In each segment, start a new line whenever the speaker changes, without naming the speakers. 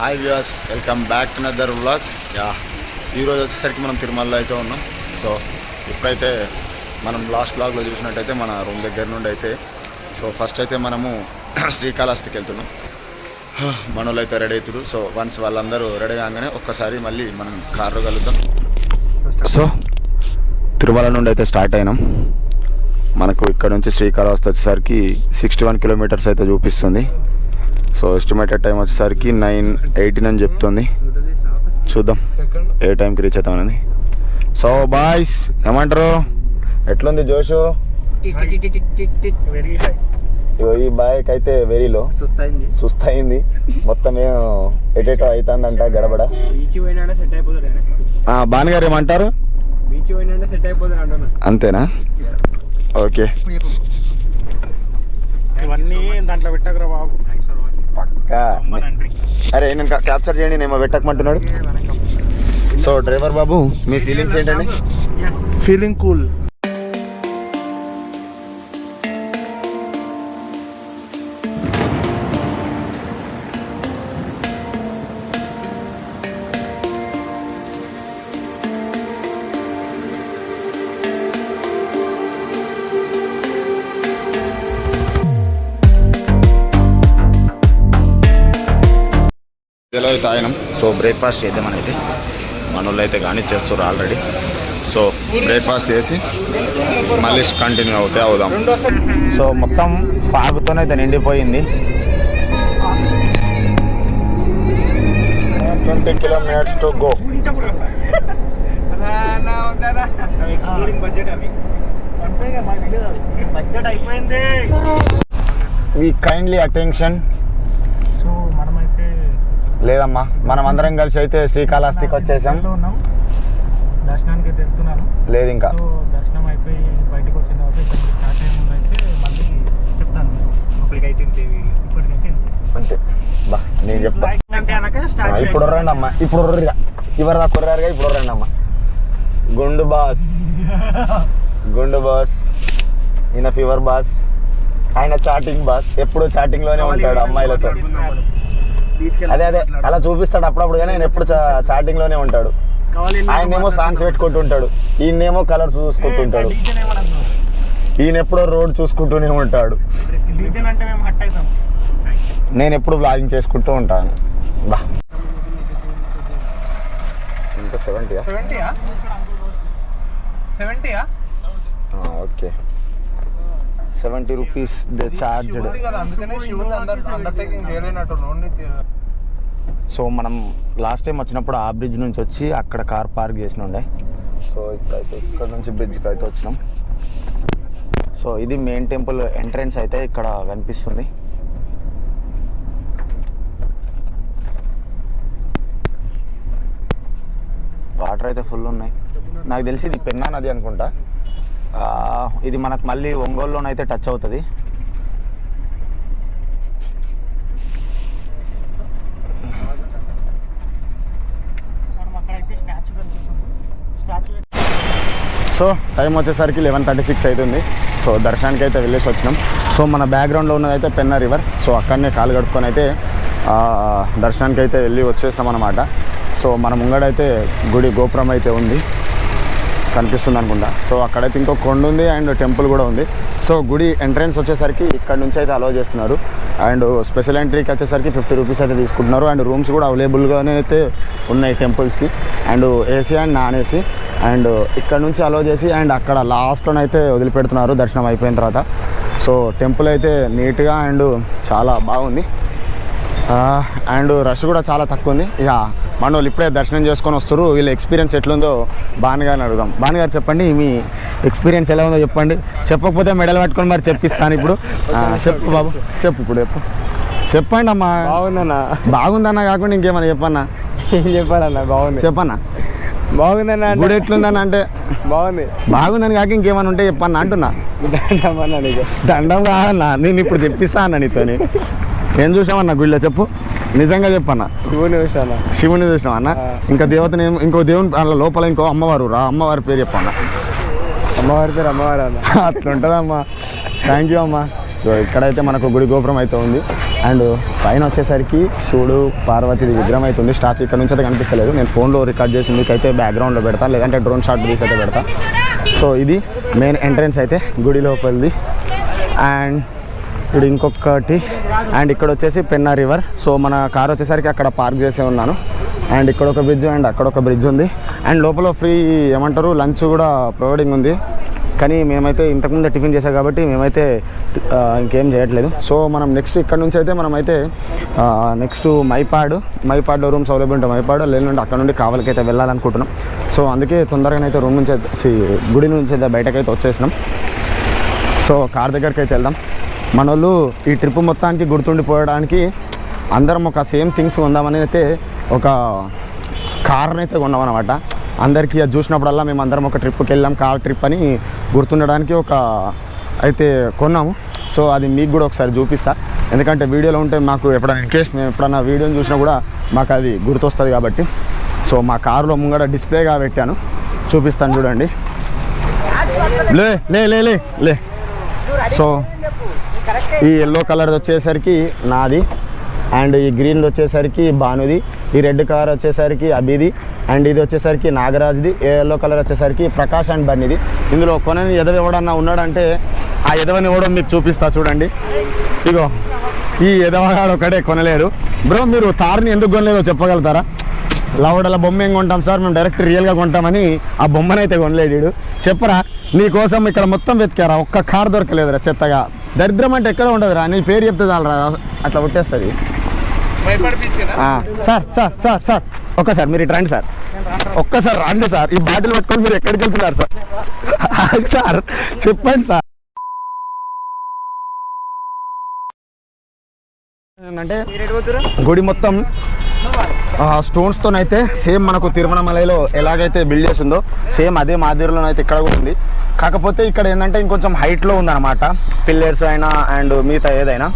Hi viewers, welcome back to another vlog. ఈరోజు వచ్చేసరికి మనం తిరుమలలో అయితే ఉన్నాం. సో ఇప్పుడైతే మనం లాస్ట్ వ్లాగ్లో చూసినట్టయితే మన రూమ్ దగ్గర నుండి అయితే ఫస్ట్ అయితే మనము శ్రీకాళహస్తికి వెళ్తున్నాం. మన వాళ్ళు అయితే రెడీ అవుతారు. సో వన్స్ వాళ్ళందరూ రెడీ కాగానే ఒక్కసారి మళ్ళీ మనం కార్లో కలుద్దాం. సో తిరుమల నుండి అయితే స్టార్ట్ అయినాం. మనకు ఇక్కడ నుంచి శ్రీకాళహస్తి వచ్చేసరికి 61 కిలోమీటర్స్ అయితే చూపిస్తుంది. సో ఎస్టిమేటెడ్ టైం వచ్చేసరికి 9:18 అని చెప్తుంది. చూద్దాం ఏ టైంకి రీచ్ అవుతామని. సో బాయ్స్ ఏమంటారు, ఎట్లుంది జోషు? ఈ బైక్ అయితే వెరీలో సుస్తయింది. మొత్తం ఎటేటో అవుతుందంట గడబడ. బాణగారు ఏమంటారు? అంతేనా? ఓకే,
ఇవన్నీ దాంట్లో పెట్టకరా బాబు.
పక్కా. అరే నేను క్యాప్చర్ చేయండి, నేను పెట్టకమంటున్నాడు. సో డ్రైవర్ బాబు, మీ ఫీలింగ్స్ ఏంటండి?
Feeling cool.
ఇదిలో అయితే తాగినాం. సో బ్రేక్ఫాస్ట్ చేద్దామని అయితే మన వాళ్ళు అయితే కానీ చేస్తారు ఆల్రెడీ. సో బ్రేక్ఫాస్ట్ చేసి మళ్ళీ కంటిన్యూ అవుదాం. సో మొత్తం ఫాగుతోనైతే నిండిపోయింది. 20 kilometres to go. We kindly attention.
So మనమైతే
లేదమ్మా, మనం అందరం కలిసి అయితే శ్రీకాళహస్తికి వచ్చేసాం.
దర్శనానికి అయితే వెళ్తున్నాను.
లేదు ఇంకా.
సో దర్శనం అయిపోయి బయటకు వచ్చిన తర్వాత ఇక్కడ స్టార్ట్ అయ్యే ముందు అయితే మళ్ళీ చెప్తాను. ఇప్పటికైతే
అంతే బా, నేను చెప్తా. ఇప్పుడు రండి అమ్మా, ఇప్పుడు ఇవరదా కుర్రారుగా ఇప్పుడు రండి అమ్మా. గుండు బాస్ ఈయన ఫీవర్ బాస్, ఆయన చాటింగ్ బాస్. ఎప్పుడు చాటింగ్ లోనే ఉంటాడు అమ్మాయిలతో. అదే అలా చూపిస్తాడు అప్పుడప్పుడు, కానీ ఆయన ఎప్పుడు చాటింగ్ లోనే ఉంటాడు. ఆయనేమో సాంగ్స్ పెట్టుకుంటూ ఉంటాడు, ఈయనేమో కలర్స్ చూసుకుంటుంటాడు. ఈయన ఎప్పుడో రోడ్ చూసుకుంటూనే ఉంటాడు. నేను ఎప్పుడు వ్లాగింగ్ చేసుకుంటూ ఉంటాను. బా ఇంకా 70 okay, 70 rupees they charged. So మనం లాస్ట్ టైం వచ్చినప్పుడు ఆ బ్రిడ్జ్ నుంచి వచ్చి అక్కడ కార్ పార్క్ చేసిన ఉండే. సో ఇప్పుడైతే ఇక్కడ నుంచి బ్రిడ్జ్కి అయితే వచ్చినాం. సో ఇది మెయిన్ టెంపుల్ ఎంట్రన్స్ అయితే ఇక్కడ కనిపిస్తుంది. వాటర్ అయితే ఫుల్ ఉన్నాయి. నాకు తెలిసి ఇది పెన్నా నది అనుకుంటా. ఇది మనకు మళ్ళీ ఒంగోలులోనైతే టచ్ అవుతుంది. సో టైం వచ్చేసరికి 11:36 అవుతుంది. సో దర్శనానికి అయితే వెళ్ళేసి వచ్చినాం. సో మన బ్యాక్గ్రౌండ్లో ఉన్నదైతే పెన్నా రివర్. సో అక్కడనే కాలు కడుక్కొని అయితే దర్శనానికి అయితే వెళ్ళి వచ్చేసినాం అన్నమాట. సో మన ముంగడైతే గుడి గోపురం అయితే ఉంది, కనిపిస్తుంది అనుకుంటా. సో అక్కడైతే ఇంకో కొండ ఉంది అండ్ టెంపుల్ కూడా ఉంది. సో గుడి ఎంట్రన్స్ వచ్చేసరికి ఇక్కడ నుంచి అయితే అలౌ చేస్తున్నారు. అండ్ స్పెషల్ ఎంట్రీకి వచ్చేసరికి 50 రూపీస్ అయితే తీసుకుంటున్నారు. అండ్ రూమ్స్ కూడా అవైలబుల్గానే అయితే ఉన్నాయి టెంపుల్స్కి, and AC and non AC. And ఇక్కడ నుంచి అలౌ చేసి అండ్ అక్కడ లాస్ట్లోనైతే వదిలిపెడుతున్నారు దర్శనం అయిపోయిన తర్వాత. సో టెంపుల్ అయితే నీట్గా అండ్ చాలా బాగుంది. అండ్ రష్ కూడా చాలా తక్కువ ఉంది. ఇక మన వాళ్ళు ఇప్పుడే దర్శనం చేసుకొని వస్తారు. వీళ్ళ ఎక్స్పీరియన్స్ ఎట్లుందో భానుగారిని అడుగుదాం. భానుగారు చెప్పండి, మీ ఎక్స్పీరియన్స్ ఎలా ఉందో చెప్పండి. చెప్పకపోతే మెడల్ పట్టుకొని మరి చెప్పిస్తాను ఇప్పుడు. చెప్పు బాబు, చెప్పు ఇప్పుడు చెప్పండి అమ్మా. బాగుందన్న కాకుండా ఇంకేమన్నా చెప్పన్నా?
ఏం చెప్పాలన్నా? బాగుంది
చెప్పన్నా.
బాగుందన్న
గుడి ఎట్లుందని అంటే బాగుందని కాక ఇంకేమన్నా ఉంటే చెప్పన్నా అంటున్నా. దండం కాదన్నా, నేను ఇప్పుడు తెప్పిస్తా అన్న నీతోని. ఏం చూసామన్నా గుడిలో చెప్పు, నిజంగా చెప్పన్నా. శివుని చూసినావు అన్న? ఇంకా దేవతని, ఇంకో దేవుని లోపల ఇంకో అమ్మవారు అమ్మవారి పేరు చెప్పన్నా.
అమ్మవారి పేరు అమ్మవారు అన్న.
అట్లుంటుందమ్మా. థ్యాంక్ యూ అమ్మా. సో ఇక్కడైతే మనకు గుడి గోపురం అయితే ఉంది. అండ్ పైన వచ్చేసరికి శివుడు పార్వతి విగ్రహం అయితే ఉంది. స్టాచ్యూ ఇక్కడ నుంచి అయితే కనిపిస్తలేదు. నేను ఫోన్లో రికార్డ్ చేసి మీకైతే బ్యాక్గ్రౌండ్లో పెడతా, లేదంటే డ్రోన్ షాట్ తీసి అయితే పెడతా. సో ఇది మెయిన్ ఎంట్రన్స్ అయితే గుడి లోపలిది. అండ్ ఇప్పుడు ఇంకొకటి, అండ్ ఇక్కడ వచ్చేసి పెన్నా రివర్. సో మన కార్ వచ్చేసరికి అక్కడ పార్క్ చేసే ఉన్నాను. అండ్ ఇక్కడ ఒక బ్రిడ్జ్ అండ్ అక్కడ ఒక బ్రిడ్జ్ ఉంది. అండ్ లోపల ఫ్రీ ఏమంటారు లంచ్ కూడా ప్రొవైడింగ్ ఉంది. కానీ మేమైతే ఇంతకుముందే టిఫిన్ చేసాం కాబట్టి మేమైతే ఇంకేం చేయట్లేదు. సో మనం నెక్స్ట్ ఇక్కడ నుంచి అయితే మనమైతే నెక్స్ట్ మైపాడ్లో రూమ్స్ అవైలబుల్ ఉంటాయి. మైపాడ్ లేదంటే అక్కడ నుండి కావలికి అయితే వెళ్ళాలనుకుంటున్నాం. సో అందుకే తొందరగానైతే రూమ్ నుంచి అయితే గుడి నుంచి అయితే బయటకైతే వచ్చేసినాం. సో కార్ దగ్గరికి అయితే వెళ్దాం. మన వాళ్ళు ఈ ట్రిప్ మొత్తానికి గుర్తుండిపోవడానికి అందరం ఒక సేమ్ థింగ్స్ కొందామని అయితే ఒక కార్ని అయితే కొన్నామన్నమాట. అందరికీ అది చూసినప్పుడల్లా మేము అందరం ఒక ట్రిప్కి వెళ్ళాం, కార్ ట్రిప్ అని గుర్తుండడానికి ఒక అయితే కొన్నాము. సో అది మీకు కూడా ఒకసారి చూపిస్తా, ఎందుకంటే వీడియోలో ఉంటే మాకు ఎప్పుడైనా ఇన్కేస్ మేము ఎప్పుడన్నా వీడియోని చూసినా కూడా మాకు అది గుర్తొస్తుంది కాబట్టి. సో మా కారులో ముంగడ డిస్ప్లేగా పెట్టాను, చూపిస్తాను చూడండి. లే లే లే లే లే సో ఈ ఎల్లో కలర్ వచ్చేసరికి నాది, అండ్ ఈ గ్రీన్ వచ్చేసరికి భానుది, ఈ రెడ్ కలర్ వచ్చేసరికి అభిది, అండ్ ఇది వచ్చేసరికి నాగరాజ్ది, ఎల్లో కలర్ వచ్చేసరికి ప్రకాష్ అండ్ బన్నీది. ఇందులో కొనని ఎదవ ఎవడన్నా ఉన్నాడంటే ఆ ఎదవని ఎవడో మీకు చూపిస్తా చూడండి. ఇగో ఈ ఎదవగాడు ఒకడే కొనలేడు. బ్రో మీరు తార్ని ఎందుకు కొనలేదో చెప్పగలుగుతారా? లవడల బొమ్మ ఏం కొంటాం సార్, మేము డైరెక్ట్ రియల్గా కొంటామని ఆ బొమ్మనైతే కొనలేడు. చెప్పరా, నీకోసం ఇక్కడ మొత్తం వెతికారా, ఒక్క కార్ దొరకలేదురా చెత్తగా. దరిద్రం అంటే ఎక్కడ ఉండదురా, నీ పేరు చెప్తే చాలరా అట్లా కొట్టేస్తుంది. సార్ సార్ సార్ సార్ ఒక్కసారి మీరు ఇటు రండి సార్, ఒక్కసారి రండి సార్. ఈ బాటిల్ పట్టుకొని మీరు ఎక్కడికి వెళ్తున్నారు సార్? సార్ చెప్పండి సార్. ఏంటంటే గుడి మొత్తం స్టోన్స్తోనైతే సేమ్ మనకు తిరుమలమలలో ఎలాగైతే బిల్డ్ చేసిందో సేమ్ అదే మాదిరిలోనైతే ఇక్కడ కూడా ఉంది. కాకపోతే ఇక్కడ ఏంటంటే ఇంకొంచెం హైట్లో ఉందన్నమాట, పిల్లర్స్ అయినా అండ్ మిగతా ఏదైనా.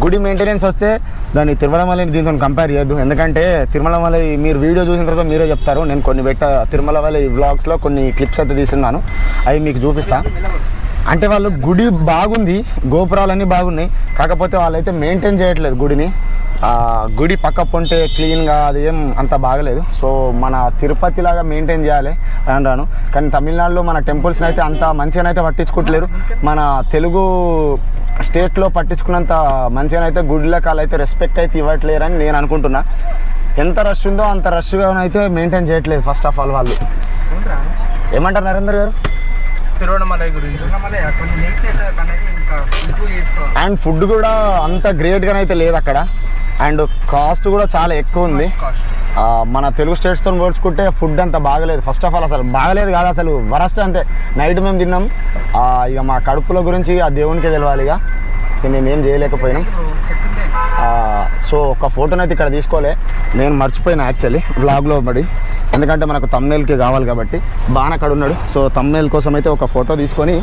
గుడి మెయింటెనెన్స్ వస్తే దాన్ని తిరుమలమలని దీంతో కంపేర్ చేయొద్దు, ఎందుకంటే తిరుమలమల మీరు వీడియో చూసిన తర్వాత మీరే చెప్తారు. నేను కొన్ని తిరుమలమల వ్లాగ్స్లో కొన్ని క్లిప్స్ అయితే తీసుకున్నాను, అవి మీకు చూపిస్తా. అంటే వాళ్ళు గుడి బాగుంది, గోపురాలన్నీ బాగున్నాయి, కాకపోతే వాళ్ళైతే మెయింటైన్ చేయట్లేదు గుడిని. గుడి పక్క పొంటే క్లీన్గా అది ఏం అంత బాగలేదు. సో మన తిరుపతి లాగా మెయింటైన్ చేయాలి అంటాను. కానీ తమిళనాడులో మన టెంపుల్స్ని అయితే అంత మంచిగానైతే పట్టించుకోవట్లేరు. మన తెలుగు స్టేట్లో పట్టించుకున్నంత మంచిగానైతే గుడిలకు వాళ్ళైతే రెస్పెక్ట్ అయితే ఇవ్వట్లేరని నేను అనుకుంటున్నా. ఎంత రష్ ఉందో అంత రష్గానైతే మెయింటైన్ చేయట్లేదు ఫస్ట్ ఆఫ్ ఆల్ వాళ్ళు. ఏమంటారు నరేందర్ గారు? అండ్ ఫుడ్ కూడా అంత గ్రేట్గానైతే లేదు అక్కడ, అండ్ కాస్ట్ కూడా చాలా ఎక్కువ ఉంది. మన తెలుగు స్టేట్స్తో పోల్చుకుంటే ఫుడ్ అంత బాగలేదు. ఫస్ట్ ఆఫ్ ఆల్ అసలు బాగలేదు కాదు, అసలు వరస్ట్. అంతే నైట్ మేము తిన్నాం, ఇక మా కడుపుల గురించి ఆ దేవునికే తెలియాలి, ఇక నేనేం చేయలేకపోయినాం. సో ఒక ఫోటోనైతే ఇక్కడ తీసుకోలే, నేను మర్చిపోయినా యాక్చువల్లీ వ్లాగ్లో పడి, ఎందుకంటే మనకు తమ్నేల్కి కావాలి కాబట్టి. బాగా అక్కడ ఉన్నాడు, సో తమ్నేల్ కోసం అయితే ఒక ఫోటో తీసుకొని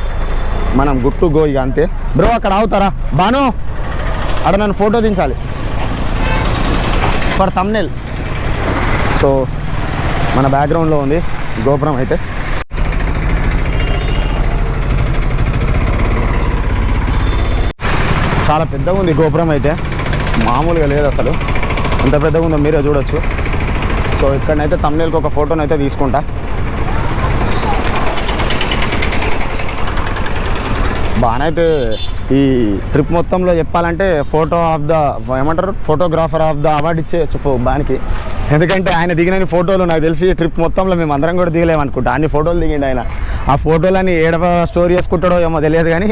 మనం గుడ్ టు గో ఇక అంతే. బ్రో అక్కడ అవుతారా బాను, అక్కడ నన్ను ఫోటో దించాలి ఫర్ తమ్నేల్. సో మన బ్యాక్గ్రౌండ్లో ఉంది గోపురం అయితే. చాలా పెద్దగా ఉంది గోపురం అయితే, మామూలుగా లేదు అసలు, ఎంత పెద్దగా ఉందో మీరే చూడొచ్చు. సో ఇక్కడనైతే తమ్నేల్కి ఒక ఫోటోనైతే తీసుకుంటా. బాగానైతే ఈ ట్రిప్ మొత్తంలో చెప్పాలంటే ఫోటోగ్రాఫర్ ఆఫ్ ద అవార్డు ఇచ్చేయచ్చు బానికి. ఎందుకంటే ఆయన దిగిన ఫోటోలు నాకు తెలిసి ట్రిప్ మొత్తంలో మేము అందరం కూడా దిగలేమనుకుంటా, అన్ని ఫోటోలు దిగిండు ఆయన. ఆ ఫోటోలని ఏడవ స్టోరీ చేసుకుంటాడో ఏమో తెలియదు, కానీ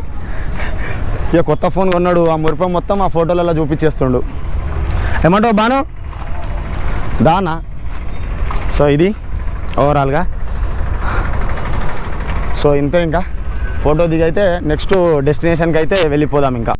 ఇక కొత్త ఫోన్ కొన్నాడు, ఆ మురిపం మొత్తం ఆ ఫోటోలలో చూపించేస్తుండు. ఏమంటావు బాను దానా? సో ఇది ఓవరాల్గా. సో ఇంతే, ఇంకా ఫోటో దిగైతే నెక్స్ట్ డెస్టినేషన్కి అయితే వెళ్ళిపోదాం ఇంకా.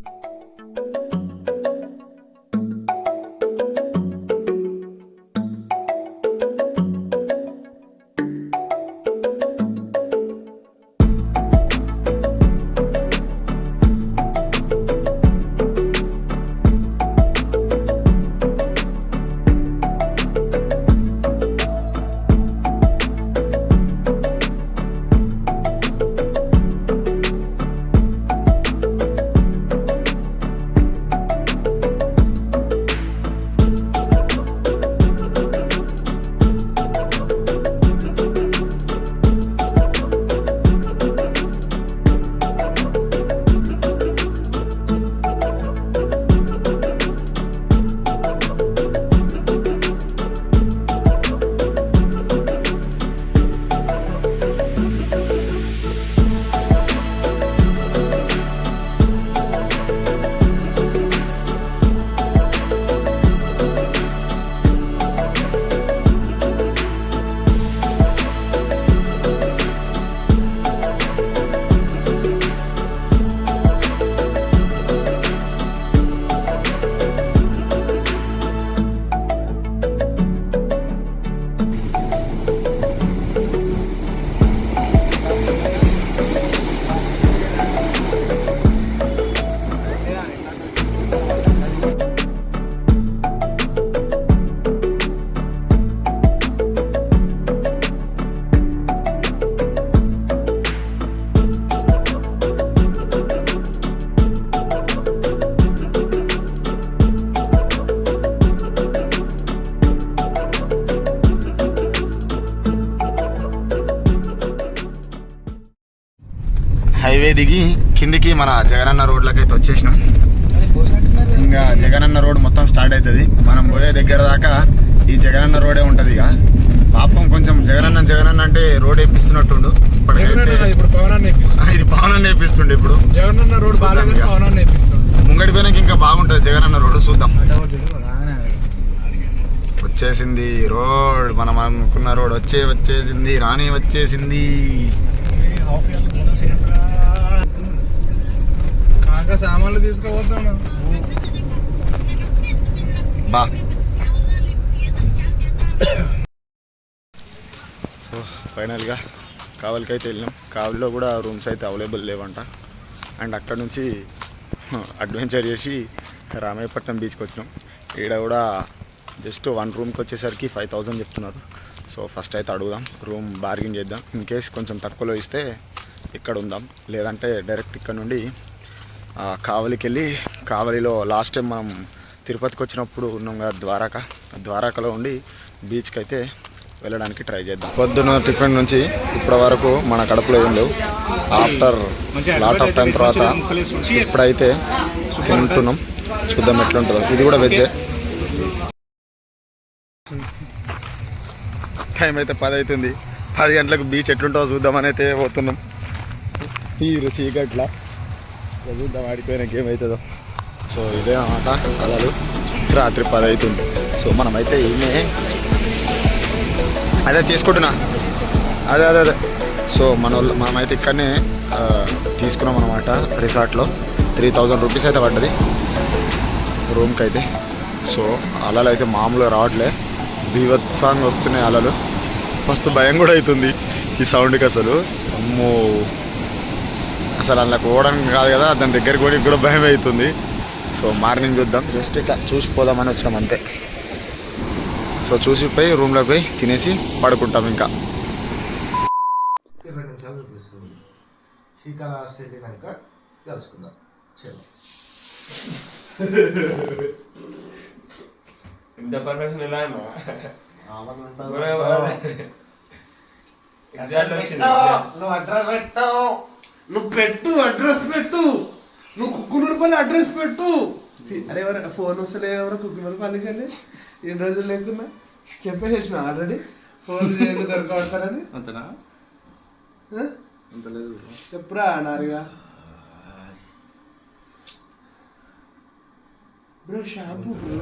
దిగి కిందికి మన జగనన్న రోడ్లకి అయితే వచ్చేసినాం. ఇంకా జగనన్న రోడ్ మొత్తం స్టార్ట్ అవుతుంది. మనం పోయే దగ్గర దాకా ఈ జగనన్న రోడే ఉంటుంది. ఇక పాపం కొంచెం జగనన్న అంటే రోడ్ వేపిస్తున్నట్టుండు.
ఇప్పుడు పవనాన్ని
ఇది పవనాన్ని వేపిస్తుండే. ఇప్పుడు
జగనన్న రోడ్ బాగాలేదు, పవనాన్ని వేపిస్తుండే.
ముంగడి పోయినాక ఇంకా బాగుంటుంది జగనన్న రోడ్. చూద్దాం. వచ్చేసింది రోడ్, మనం అనుకున్న రోడ్ వచ్చేసింది. రాణి వచ్చేసింది.
కాక సామాన్లు తీసుకుపోతాను
బా. సో ఫైనల్గా కావలికి అయితే వెళ్ళినాం. కావలిలో కూడా రూమ్స్ అయితే అవైలబుల్ లేవంట. అండ్ అక్కడ నుంచి అడ్వెంచర్ చేసి రామాయపట్నం బీచ్కి వచ్చినాం. ఈడ కూడా జస్ట్ 1 రూమ్కి వచ్చేసరికి 5000 చెప్తున్నారు. సో ఫస్ట్ అయితే అడుగుదాం, రూమ్ బార్గెన్ చేద్దాం. ఇన్ కేస్ కొంచెం తక్కువలో ఇస్తే ఇక్కడ ఉందాం, లేదంటే డైరెక్ట్ ఇక్కడ నుండి కావలికి వెళ్ళి, కావలిలో లాస్ట్ టైం మనం తిరుపతికి వచ్చినప్పుడు ఉన్నాం కదా ద్వారకలో ఉండి బీచ్కి అయితే వెళ్ళడానికి ట్రై చేద్దాం. పొద్దున్న టిఫిన్ నుంచి ఇప్పటి వరకు మన కడుపులో ఏం లేవు. ఆఫ్టర్ లాట్ ఆఫ్ టైం తర్వాత ఇప్పుడైతే తింటున్నాం. చూద్దాం ఎట్లుంటుందో. ఇది కూడా వెజ్జే. టైం అయితే 10 అవుతుంది. 10 గంటలకు బీచ్ ఎట్లుంటుందో చూద్దామని అయితే పోతున్నాం. ఈ చీకట్ల చూద్దాం ఆడిపోయినాక ఏమవుతుందో. సో ఇదే అన్నమాట కలలు. రాత్రి 10 అవుతుంది. సో మనమైతే ఈమె అదే తీసుకుంటున్నా. అదే సో మనమైతే ఇక్కడనే తీసుకున్నాం అనమాట. రిసార్ట్లో 3000 రూపీస్ అయితే పడ్డది రూమ్కి అయితే. సో అలలు అయితే మామూలుగా రావట్లే, బీభత్సంగా వస్తున్నాయి అలలు. మస్తు భయం కూడా అవుతుంది ఈ సౌండ్కి. అసలు అమ్మో, అసలు అందులో పోవడానికి కాదు కదా, దాని దగ్గరికి కూడా భయం అవుతుంది. సో మార్నింగ్ చూద్దాం, జస్ట్ ఇట్లా చూసిపోదామని వచ్చినాం అంతే. సో చూసిపోయి రూమ్లోకి పోయి తినేసి పడుకుంటాం. ఇంకా
20 నిమిషాలు చూపిస్తుంది. శ్రీకాళహస్తి వెళ్ళినాక కలుసుకుందాం.
ఇంత పర్ఫెక్షన్ ఎలా
నువ్వు అడ్రస్ పెట్టావు. అడ్రస్ పెట్టు. నువ్వు కుక్కునూరుపల్లి అడ్రస్ పెట్టు. అరే ఎవరు ఫోన్ వస్తలే, ఎవరు కుక్కునూరుపల్లికి వెళ్ళి ఎన్ని రోజులు లేకున్నా చెప్పేసేసిన ఆల్రెడీ. ఫోన్ దొరకబడతారని
అంతనా? అంత లేదు
చెప్పురా నారిగా. Bro shampoo bro